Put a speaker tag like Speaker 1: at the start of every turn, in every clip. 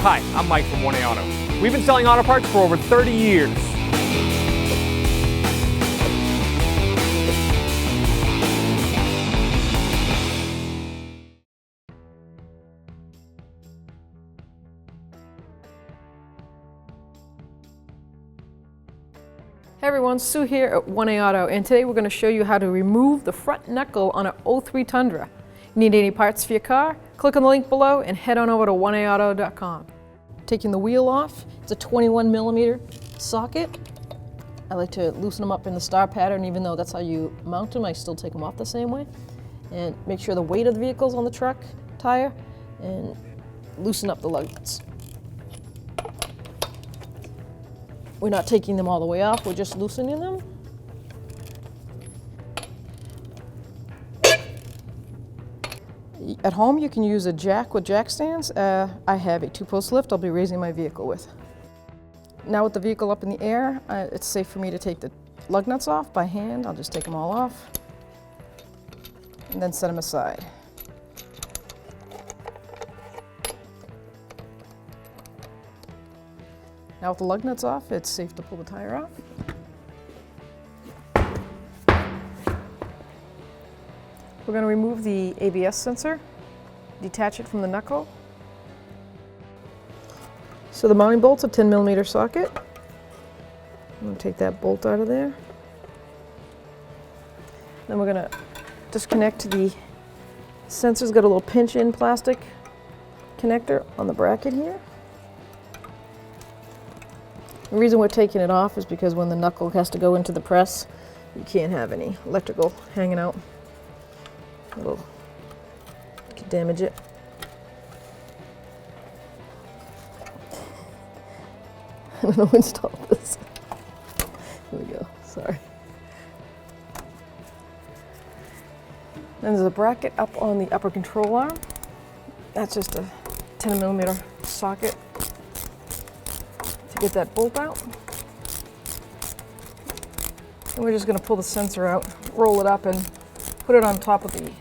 Speaker 1: Hi, I'm Mike from 1A Auto. We've been selling auto parts for over 30 years.
Speaker 2: Hey everyone, Sue here at 1A Auto, and today we're going to show you how to remove the front knuckle on an 03 Tundra. Need any parts for your car? Click on the link below and head on over to 1aauto.com. Taking the wheel off, it's a 21mm socket. I like to loosen them up in the star pattern, even though that's how you mount them, I still take them off the same way. And make sure the weight of the vehicle's on the truck tire, and loosen up the lug nuts. We're not taking them all the way off, we're just loosening them. At home you can use a jack with jack stands. I have a 2-post lift I'll be raising my vehicle with. Now with the vehicle up in the air, it's safe for me to take the lug nuts off by hand. I'll just take them all off and then set them aside. Now with the lug nuts off, it's safe to pull the tire off. We're going to remove the ABS sensor, detach it from the knuckle. So the mounting bolt's a 10mm socket. I'm going to take that bolt out of there. Then we're going to disconnect the sensor's got a little pinch-in plastic connector on the bracket here. The reason we're taking it off is because when the knuckle has to go into the press, you can't have any electrical hanging out. It'll could damage it. I don't know who installed this. Here we go, sorry. Then there's a bracket up on the upper control arm. That's just a 10mm socket to get that bolt out. And we're just going to pull the sensor out, roll it up, and put it on top of the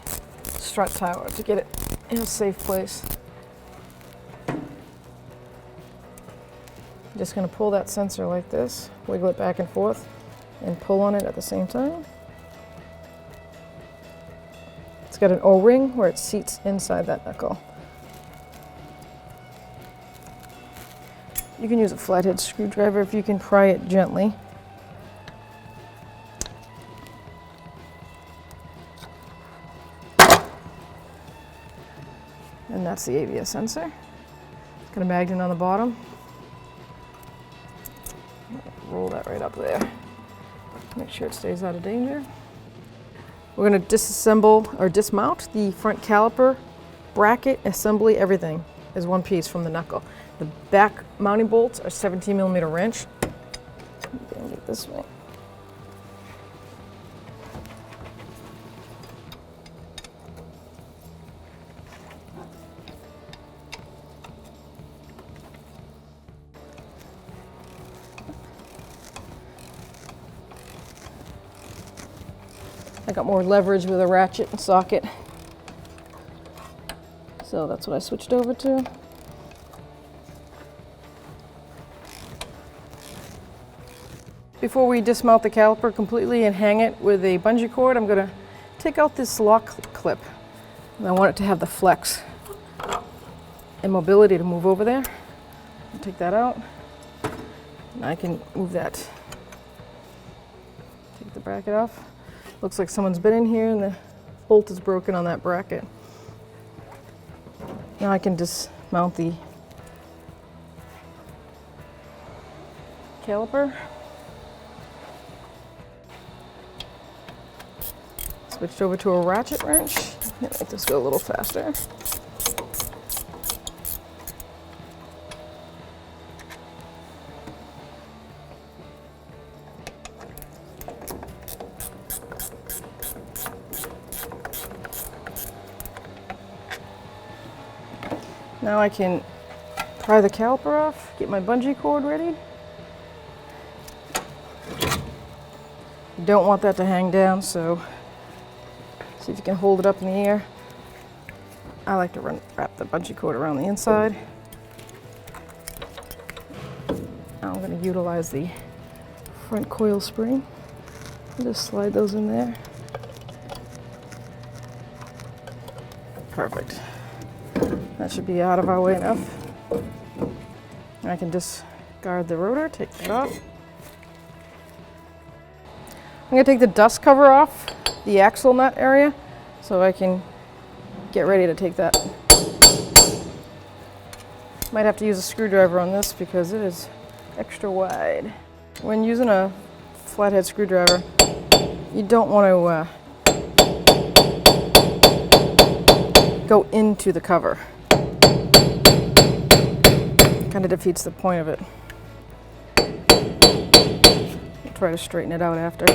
Speaker 2: strut tower to get it in a safe place. I'm just going to pull that sensor like this, wiggle it back and forth, and pull on it at the same time. It's got an O-ring where it seats inside that knuckle. You can use a flathead screwdriver if you can pry it gently. And that's the ABS sensor. It's got a magnet on the bottom. Roll that right up there. Make sure it stays out of danger. We're going to disassemble or dismount the front caliper, bracket, assembly, everything is one piece from the knuckle. The back mounting bolts are 17mm wrench. Bend it this way. I got more leverage with a ratchet and socket, so that's what I switched over to. Before we dismount the caliper completely and hang it with a bungee cord, I'm going to take out this lock clip. And I want it to have the flex and mobility to move over there. I'll take that out, and I can move that. Take the bracket off. Looks like someone's been in here and the bolt is broken on that bracket. Now I can dismount the caliper. Switched over to a ratchet wrench. Make this go a little faster. Now I can pry the caliper off, get my bungee cord ready. You don't want that to hang down, so see if you can hold it up in the air. I like to wrap the bungee cord around the inside. Now I'm going to utilize the front coil spring. I'll just slide those in there. Perfect. That should be out of our way enough. I can discard the rotor, take that off. I'm going to take the dust cover off the axle nut area so I can get ready to take that. Might have to use a screwdriver on this because it is extra wide. When using a flathead screwdriver, you don't want to go into the cover. Kind of defeats the point of it. I'll try to straighten it out after.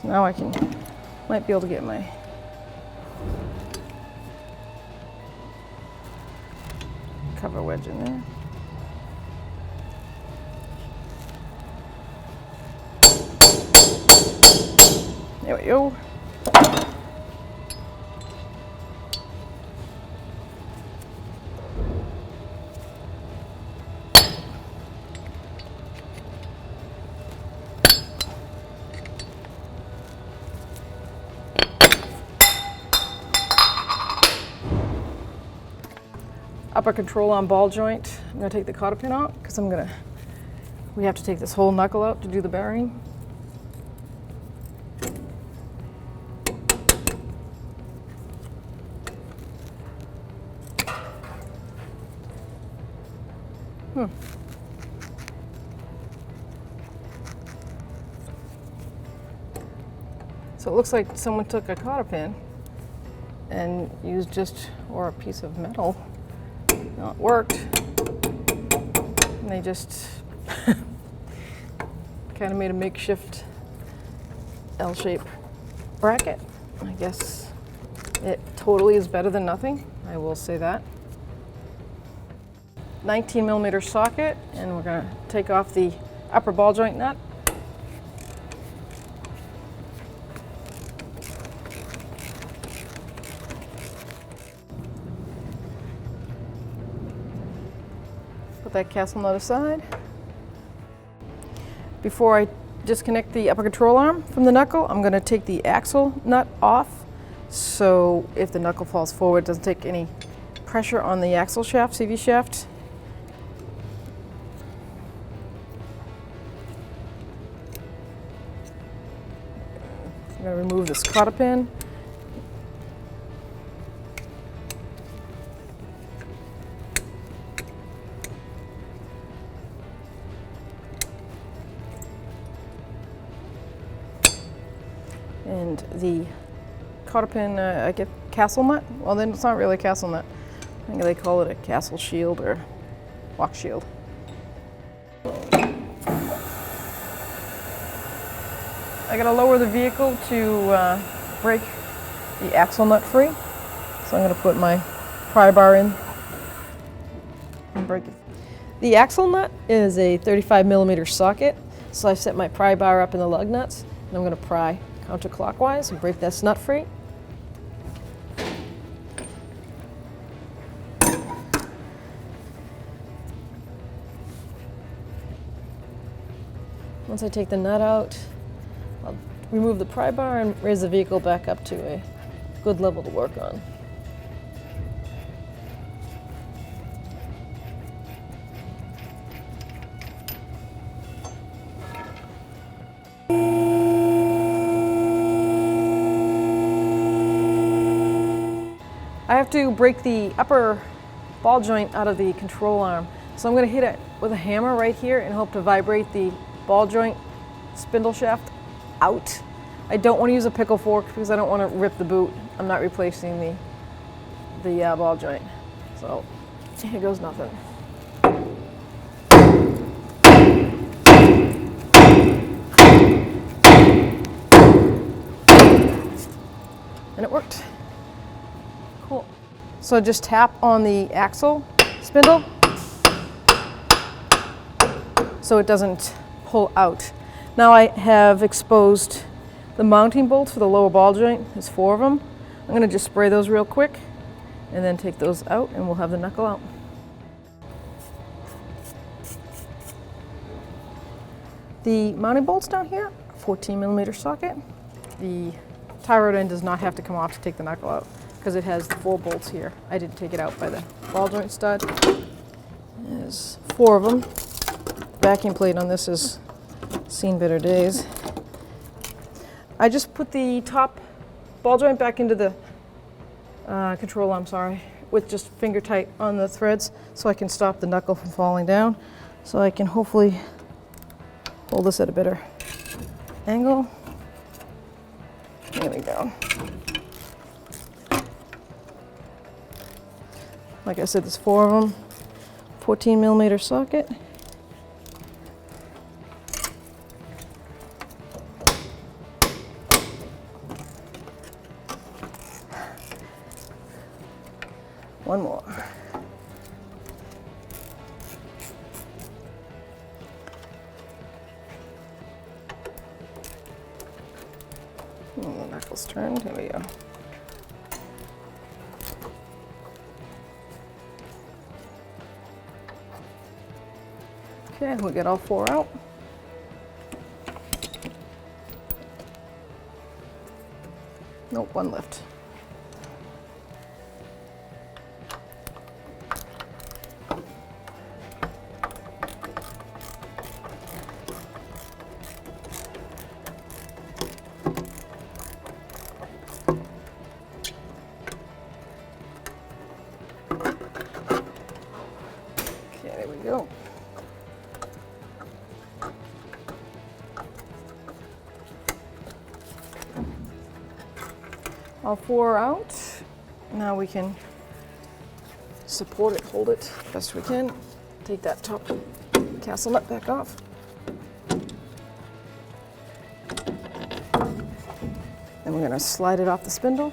Speaker 2: So now I might be able to get my cover wedge in there. There we go. Upper control arm ball joint. I'm going to take the cotter pin out because we have to take this whole knuckle out to do the bearing. So it looks like someone took a cotter pin and used or a piece of metal. No, it worked. And they just kind of made a makeshift L-shaped bracket. I guess it totally is better than nothing. I will say that. 19mm socket, and we're going to take off the upper ball joint nut. Put that castle nut aside. Before I disconnect the upper control arm from the knuckle, I'm going to take the axle nut off, so if the knuckle falls forward, it doesn't take any pressure on the axle shaft, CV shaft. I'm going to remove this cotter pin. And the cotter pin, I get castle nut. Well, then it's not really a castle nut. I think they call it a castle shield or lock shield. I gotta lower the vehicle to break the axle nut free. So I'm gonna put my pry bar in and break it. The axle nut is a 35mm socket. So I set my pry bar up in the lug nuts, and I'm gonna pry counterclockwise and break this nut free. Once I take the nut out, I'll remove the pry bar and raise the vehicle back up to a good level to work on. I have to break the upper ball joint out of the control arm. So I'm going to hit it with a hammer right here and hope to vibrate the ball joint spindle shaft out. I don't want to use a pickle fork because I don't want to rip the boot. I'm not replacing the ball joint. So here goes nothing. And it worked. Cool. So just tap on the axle spindle so it doesn't pull out. Now I have exposed the mounting bolts for the lower ball joint. There's 4 of them. I'm I'm gonna just spray those real quick and then take those out and we'll have the knuckle out. The mounting bolts down here, 14mm socket. The tie rod end does not have to come off to take the knuckle out because it has the 4 bolts here. I didn't take it out by the ball joint stud. There's 4 of them. Backing plate on this has seen better days. I just put the top ball joint back into the control arm, with just finger tight on the threads so I can stop the knuckle from falling down. So I can hopefully hold this at a better angle. There we go. Like I said, there's 4 of them. 14mm socket. One more. The knuckles turned. Here we go. Okay, we'll get all 4 out. Nope, 1 left. Okay, there we go. All 4 are out. Now we can support it, hold it best we can. Take that top castle nut back off. Then we're going to slide it off the spindle.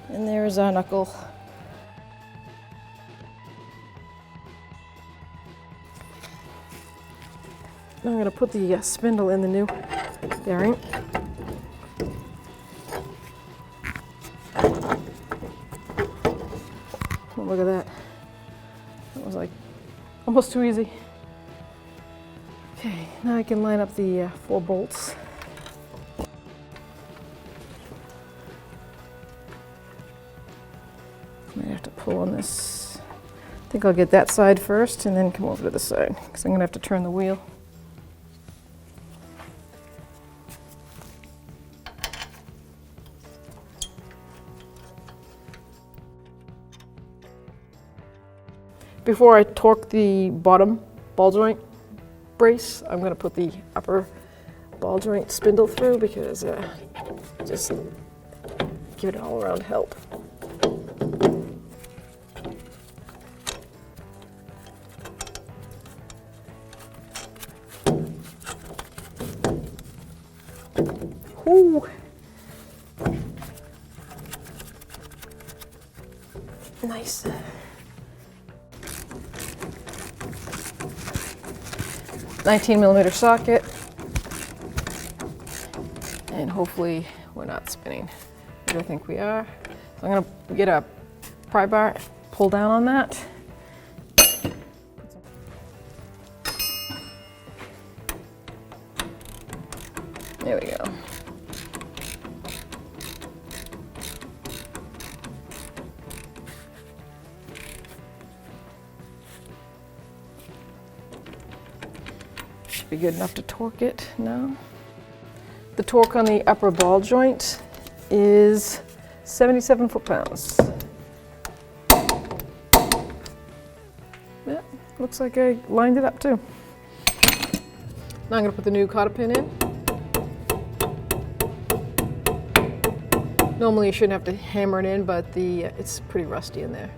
Speaker 2: And there's our knuckle. Now I'm going to put the spindle in the new bearing. Oh, look at that. That was like almost too easy. Okay, now I can line up the 4 bolts. I might have to pull on this. I think I'll get that side first and then come over to this side because I'm going to have to turn the wheel. Before I torque the bottom ball joint brace, I'm going to put the upper ball joint spindle through because just give it all around help. Ooh. Nice. $19mm socket, and hopefully we're not spinning, which I think we are. So I'm going to get a pry bar, pull down on that. There we go. Be good enough to torque it now. The torque on the upper ball joint is 77 foot-pounds. Yeah, looks like I lined it up too. Now I'm going to put the new cotter pin in. Normally you shouldn't have to hammer it in, but it's pretty rusty in there.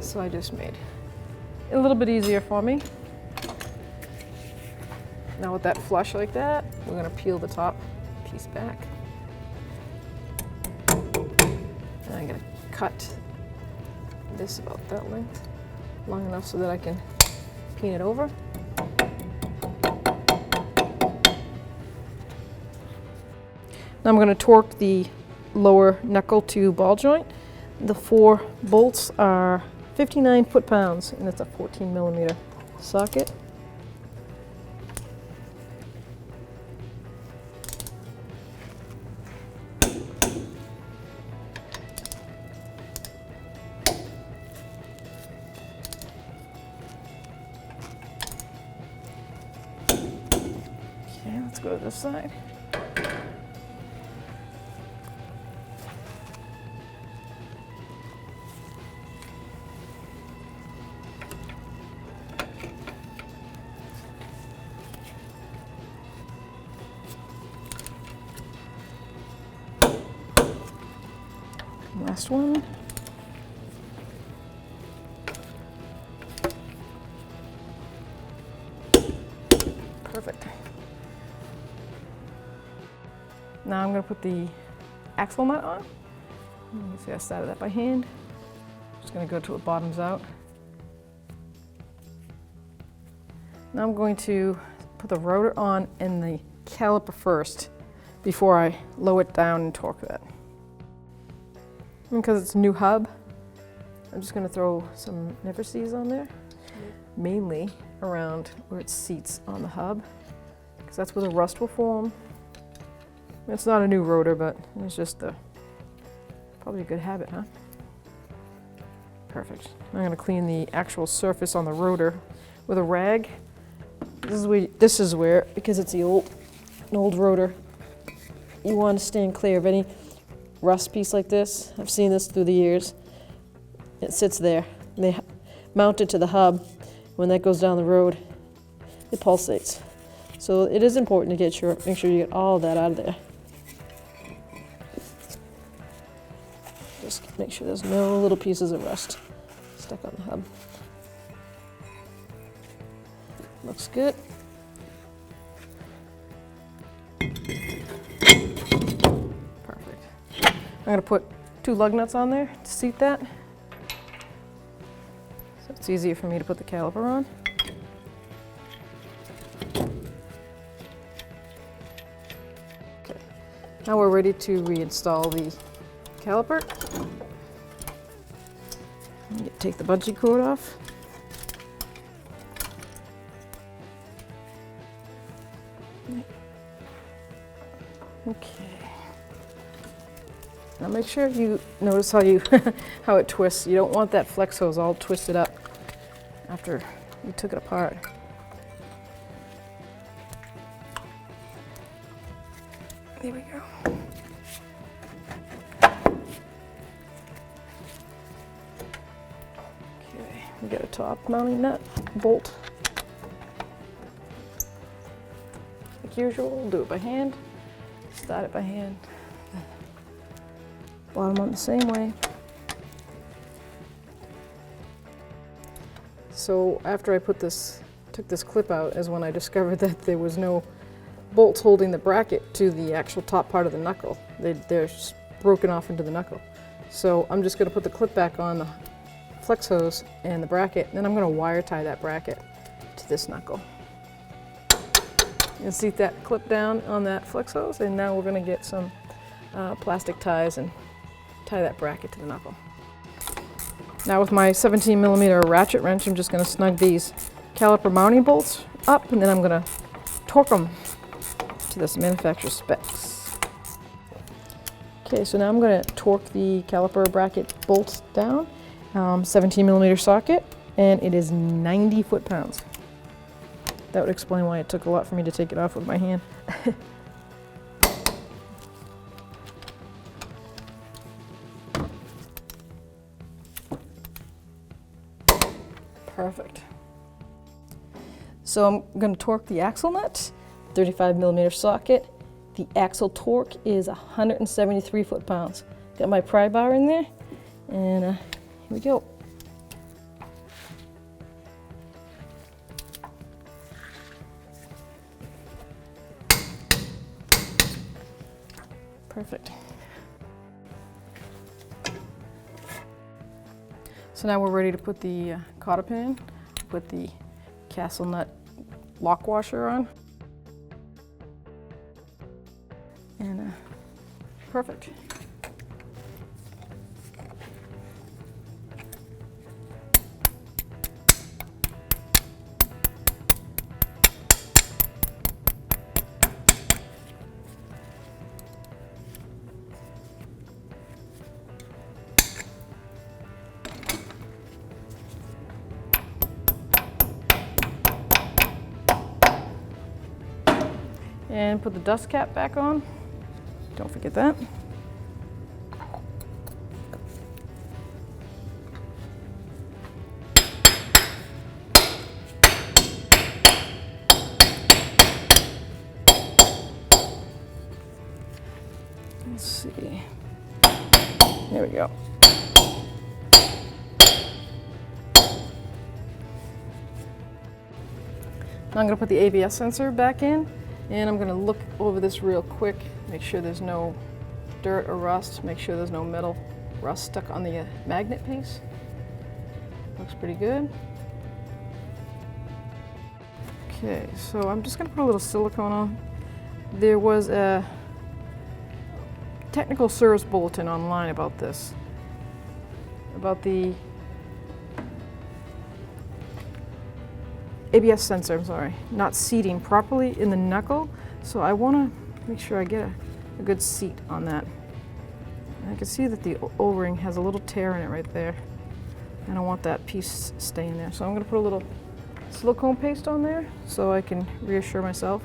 Speaker 2: So I just made it a little bit easier for me. Now with that flush like that, we're going to peel the top piece back. And I'm going to cut this about that length, long enough so that I can pin it over. Now I'm going to torque the lower knuckle to ball joint. The 4 bolts are 59 foot-pounds, and it's a 14mm socket. Okay, let's go to this side. Last one. Perfect. Now I'm going to put the axle nut on. You can see I started that by hand. Just going to go till it bottoms out. Now I'm going to put the rotor on and the caliper first before I lower it down and torque that. And because it's a new hub, I'm just going to throw some never-sees on there, mainly around where it seats on the hub, because that's where the rust will form. It's not a new rotor, but it's just probably a good habit, huh? Perfect. I'm going to clean the actual surface on the rotor with a rag. This is where, because it's an old rotor, you want to stand clear of any rust piece like this. I've seen this through the years. It sits there. They mount it to the hub. When that goes down the road, it pulsates. So it is important to make sure you get all of that out of there. Just make sure there's no little pieces of rust stuck on the hub. Looks good. I'm going to put 2 lug nuts on there to seat that, so it's easier for me to put the caliper on. Okay. Now we're ready to reinstall the caliper. Take the bungee cord off. Okay. Now make sure you notice how it twists. You don't want that flex hose all twisted up after you took it apart. There we go. Okay, we got a top mounting nut, bolt. Like usual, we'll do it by hand. Start it by hand. Bottom on the same way. So after I took this clip out is when I discovered that there was no bolts holding the bracket to the actual top part of the knuckle. They're broken off into the knuckle. So I'm just going to put the clip back on the flex hose and the bracket, and then I'm going to wire tie that bracket to this knuckle. And seat that clip down on that flex hose, and now we're going to get some plastic ties and tie that bracket to the knuckle. Now with my 17mm ratchet wrench, I'm just going to snug these caliper mounting bolts up, and then I'm going to torque them to this manufacturer's specs. Okay, so now I'm going to torque the caliper bracket bolts down, 17mm socket, and it is 90 foot-pounds. That would explain why it took a lot for me to take it off with my hand. Perfect. So I'm going to torque the axle nut, 35mm socket. The axle torque is 173 foot-pounds. Got my pry bar in there, and here we go. Perfect. So now we're ready to put the cotter pin, put the castle nut lock washer on. And Perfect. And put the dust cap back on. Don't forget that. Let's see. There we go. Now I'm going to put the ABS sensor back in, and I'm going to look over this real quick, make sure there's no dirt or rust, make sure there's no metal rust stuck on the magnet piece. Looks pretty good. Okay, so I'm just going to put a little silicone on. There was a technical service bulletin online about this, about the ABS sensor, I'm sorry, not seating properly in the knuckle. So I want to make sure I get a good seat on that. And I can see that the O-ring has a little tear in it right there. And I want that piece staying there. So I'm going to put a little silicone paste on there so I can reassure myself.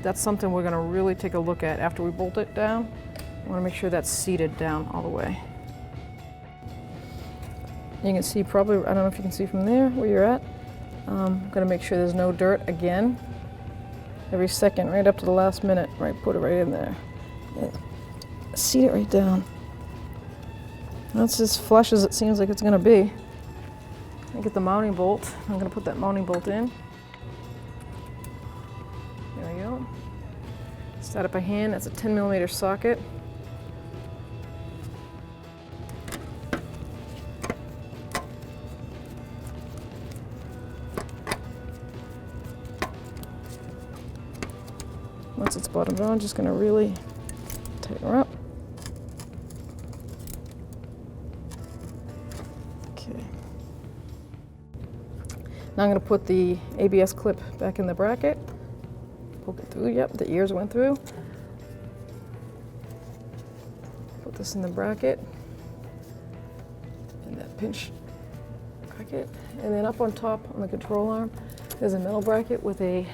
Speaker 2: That's something we're going to really take a look at after we bolt it down. I want to make sure that's seated down all the way. You can see probably, I don't know if you can see from there where you're at. I'm going to make sure there's no dirt again. Every second, right up to the last minute, right, put it right in there. And seat it right down. That's as flush as it seems like it's going to be. I get the mounting bolt. I'm going to put that mounting bolt in. There we go. Start it by hand. That's a 10mm socket. Once it's bottomed on, just going to really tighten her up. Okay. Now I'm going to put the ABS clip back in the bracket. Poke it through. Yep, the ears went through. Put this in the bracket. And that pinch bracket. And then up on top on the control arm, there's a metal bracket with a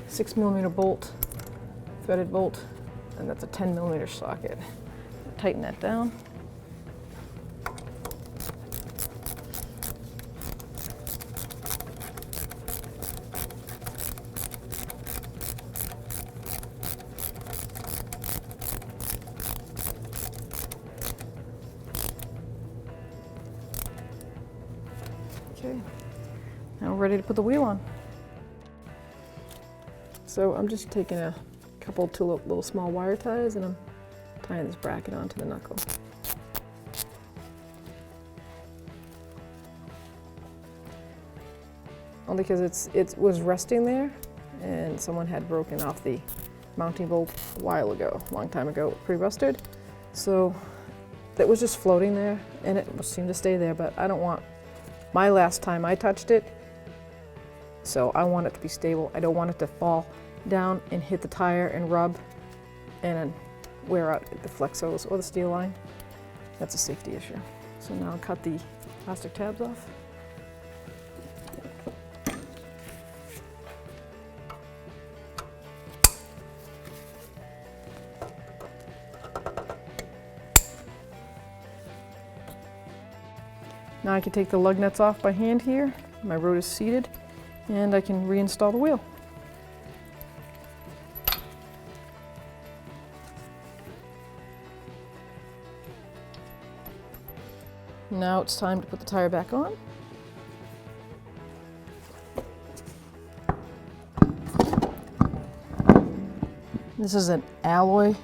Speaker 2: 6mm bolt, threaded bolt, and that's a 10mm socket. Tighten that down. Okay, now we're ready to put the wheel on. So I'm just taking a couple two little small wire ties and I'm tying this bracket onto the knuckle. Only because it was resting there and someone had broken off the mounting bolt a while ago, a long time ago, pre-rusted. So that was just floating there and it seemed to stay there, but I don't want my last time I touched it, so I want it to be stable. I don't want it to fall down and hit the tire and rub and wear out the flexos or the steel line. That's a safety issue. So now I'll cut the plastic tabs off. Now I can take the lug nuts off by hand here. My rotor is seated and I can reinstall the wheel. Now it's time to put the tire back on. This is an alloy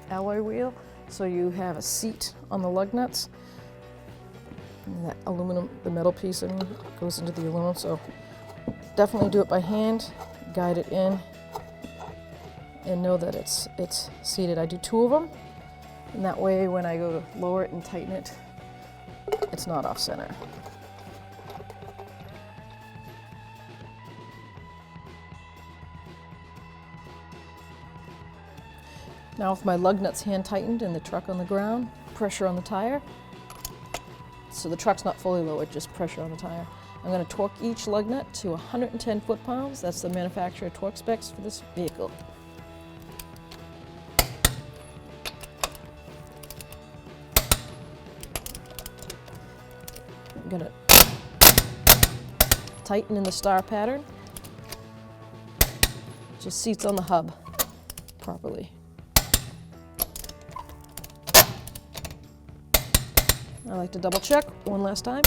Speaker 2: wheel, so you have a seat on the lug nuts. And that aluminum, the metal piece, goes into the aluminum, so definitely do it by hand, guide it in, and know that it's seated. I do 2 of them, and that way when I go to lower it and tighten it, it's not off center. Now with my lug nuts hand tightened and the truck on the ground, pressure on the tire, so the truck's not fully lowered, just pressure on the tire. I'm going to torque each lug nut to 110 foot-pounds. That's the manufacturer torque specs for this vehicle. I'm going to tighten in the star pattern. Just seats on the hub properly. I like to double check one last time.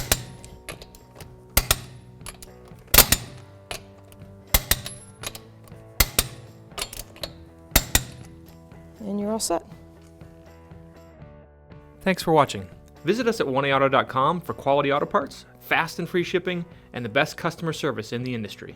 Speaker 2: And you're all set.
Speaker 1: Thanks for watching. Visit us at oneauto.com for quality auto parts, fast and free shipping, and the best customer service in the industry.